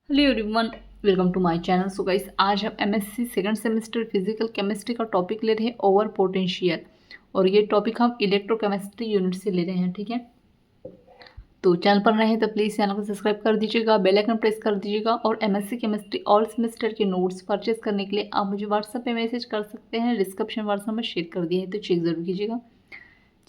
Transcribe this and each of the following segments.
Hello everyone, welcome to my channel. So guys, आज हम MSc second semester physical chemistry का topic ले रहे हैं ओवर पोटेंशियल, और ये टॉपिक हम इलेक्ट्रोकेमिस्ट्री यूनिट से ले रहे हैं। ठीक है, तो चैनल पर नए हैं तो प्लीज़ चैनल को सब्सक्राइब कर दीजिएगा, बेल आइकन प्रेस कर दीजिएगा। और एमएससी केमिस्ट्री ऑल सेमेस्टर के नोट्स परचेज करने के लिए आप मुझे व्हाट्सएप पे मैसेज कर सकते हैं। डिस्क्रिप्शन व्हाट्सएप में शेयर कर दिए हैं, तो चेक जरूर कीजिएगा।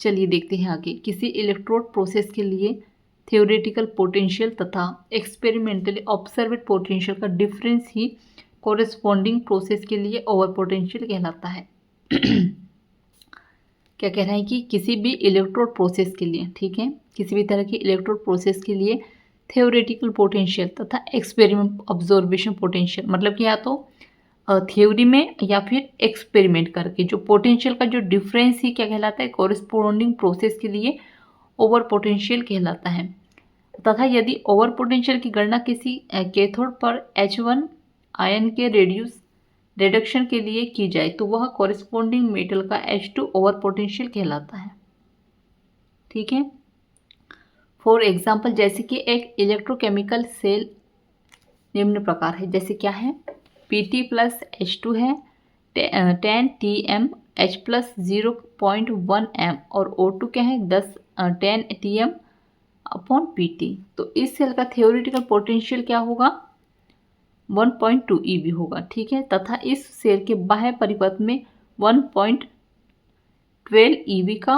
चलिए देखते हैं आगे। किसी इलेक्ट्रोड प्रोसेस के लिए थ्योरेटिकल पोटेंशियल तथा एक्सपेरिमेंटली ऑब्जर्व्ड पोटेंशियल का डिफरेंस ही कोरेस्पॉन्डिंग प्रोसेस के लिए ओवर पोटेंशियल कहलाता है। क्या कह रहा है कि किसी भी इलेक्ट्रोड प्रोसेस के लिए, ठीक है, किसी भी तरह की इलेक्ट्रोड प्रोसेस के लिए थ्योरेटिकल पोटेंशियल तथा एक्सपेरिमेंट ऑब्जर्वेशन पोटेंशियल, मतलब कि या तो थ्योरी में या फिर एक्सपेरिमेंट करके जो पोटेंशियल का जो डिफरेंस ही क्या कहलाता है, कोरेस्पॉन्डिंग प्रोसेस के लिए ओवर पोटेंशियल कहलाता है। तथा यदि ओवर पोटेंशियल की गणना किसी कैथोड पर H1 आयन के रिडक्शन के लिए की जाए तो वह कोरेस्पॉन्डिंग मेटल का H2 ओवर पोटेंशियल कहलाता है। ठीक है, फॉर एग्जाम्पल, जैसे कि एक इलेक्ट्रोकेमिकल सेल निम्न प्रकार है। जैसे क्या है, Pt प्लस H2 है 10 Tm, H प्लस 0.1 m, और O2 क्या है 10 Tm अपॉन Pt। तो इस सेल का थ्योरेटिकल पोटेंशियल क्या होगा, 1.2 eV होगा। ठीक है, तथा इस सेल के बाह्य परिपथ में 1.12 eV का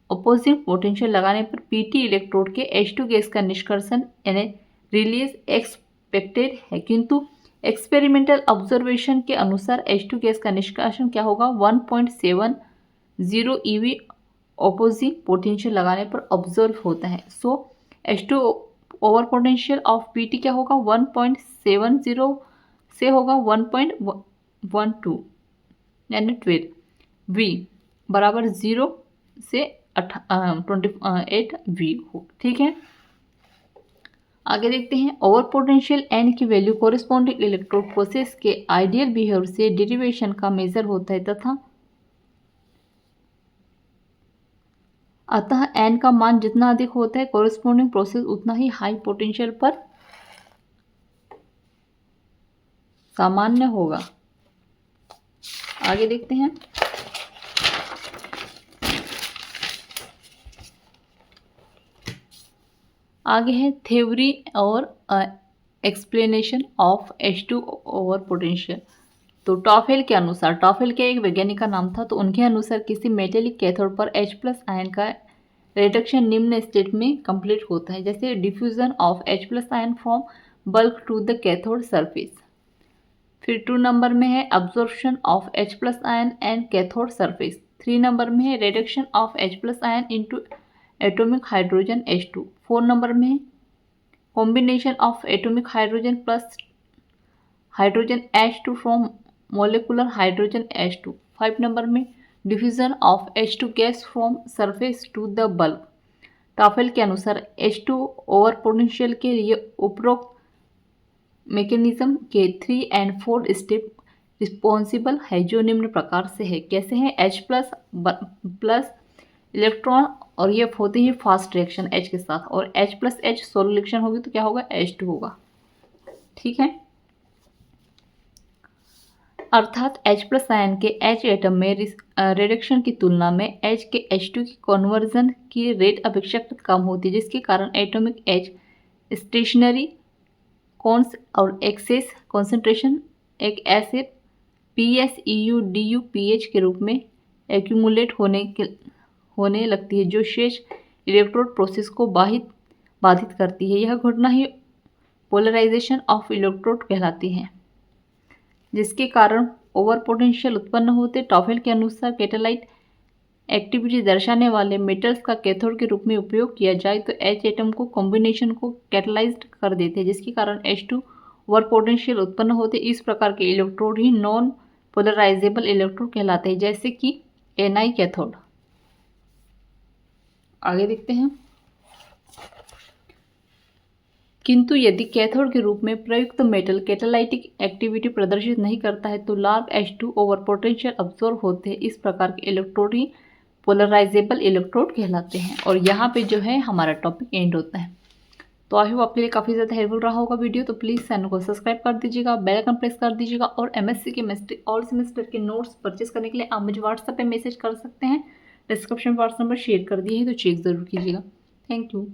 अपोजिंग पोटेंशियल लगाने पर Pt इलेक्ट्रोड के H2 गैस का निष्कर्षण यानी रिलीज एक्सपेक्टेड है, किंतु एक्सपेरिमेंटल ऑब्जर्वेशन के अनुसार H2 गैस का निष्कासन क्या होगा, 1.70 eV ऑपोजिंग पोटेंशियल लगाने पर ऑब्जर्व होता है। सो H2 over potential of Pt क्या होगा, 1.70 से होगा 1.12 यानी 12 V बराबर 0 से 28 V हो। ठीक है, आगे देखते हैं। ओवर पोटेंशियल N की वैल्यू कोरिस्पॉन्डिंग इलेक्ट्रोड प्रोसेस के आइडियल बिहेवियर से डेरिवेशन का मेजर होता है तथा अतः N का मान जितना अधिक होता है कोरिस्पॉन्डिंग प्रोसेस उतना ही हाई पोटेंशियल पर सामान्य होगा। आगे देखते हैं। आगे है थ्योरी और explanation of H2 over potential. तो टॉफेल के अनुसार, टॉफेल के एक वैज्ञानिक का नाम था, तो उनके अनुसार किसी मेटेलिक कैथोड पर H प्लस आयन का रिडक्शन निम्न स्टेट में कंप्लीट होता है, जैसे diffusion of H plus ion from bulk to the cathode surface. फिर 2 नंबर में है absorption of H plus ion and cathode surface. 3 number में है reduction of H plus ion into atomic hydrogen H2। 4 number में है combination of atomic hydrogen plus hydrogen H2 from molecular hydrogen H2। 5 number में diffusion of H2 gas from surface to the bulk. Tafel के अनुसार H2 over potential के लिए उपरोक्त mechanism के 3 और 4 स्टेप रिस्पॉन्सिबल है, जो निम्न प्रकार से है। कैसे हैं, H प्लस इलेक्ट्रॉन, और ये होते हैं फास्ट रिएक्शन H के साथ, और H plus H solo reaction होगी तो क्या होगा, H2 होगा। ठीक है, अर्थात H प्लस आयन के H एटम में रिडक्शन की तुलना में H के H2 की कन्वर्जन की रेट अपेक्षाकृत कम होती है, जिसके कारण एटॉमिक H स्टेशनरी कॉन्स और एक्सेस कॉन्सेंट्रेशन एक ऐसे PsEu du pH के रूप में एक्यूमुलेट होने लगती है, जो शेष इलेक्ट्रोड प्रोसेस को बाधित करती है। यह घटना ही पोलराइजेशन ऑफ इलेक्ट्रोड कहलाती है, जिसके कारण ओवर पोटेंशियल उत्पन्न होते। टॉफेल के अनुसार कैटालाइट एक्टिविटी दर्शाने वाले मेटल्स का कैथोड के रूप में उपयोग किया जाए तो H एटम को कॉम्बिनेशन को कैटलाइज्ड कर देते हैं, जिसके कारण H2 ओवर पोटेंशियल उत्पन्न होते। इस प्रकार के इलेक्ट्रोड ही नॉन पोलराइजेबल इलेक्ट्रोड कहलाते हैं, जैसे कि Ni कैथोड। आगे देखते हैं। किंतु यदि कैथोड के रूप में प्रयुक्त मेटल कैटालाइटिक एक्टिविटी प्रदर्शित नहीं करता है तो large H2 over potential absorb होते हैं। इस प्रकार के इलेक्ट्रोड ही पोलराइजेबल इलेक्ट्रोड कहलाते हैं। और यहाँ पे जो है हमारा टॉपिक एंड होता है। तो आई होप आपके लिए काफ़ी ज़्यादा हेल्पफुल रहा होगा वीडियो। तो प्लीज़ चैनल को सब्सक्राइब कर दीजिएगा, बेल आइकन प्रेस कर दीजिएगा और एमएससी केमिस्ट्री ऑल सेमेस्टर के नोट्स परचेस करने के लिए आप मुझे व्हाट्सएप पे मैसेज कर सकते हैं। डिस्क्रिप्शन में व्हाट्सएप नंबर शेयर कर दिए हैं, तो चेक ज़रूर कीजिएगा। Thank you.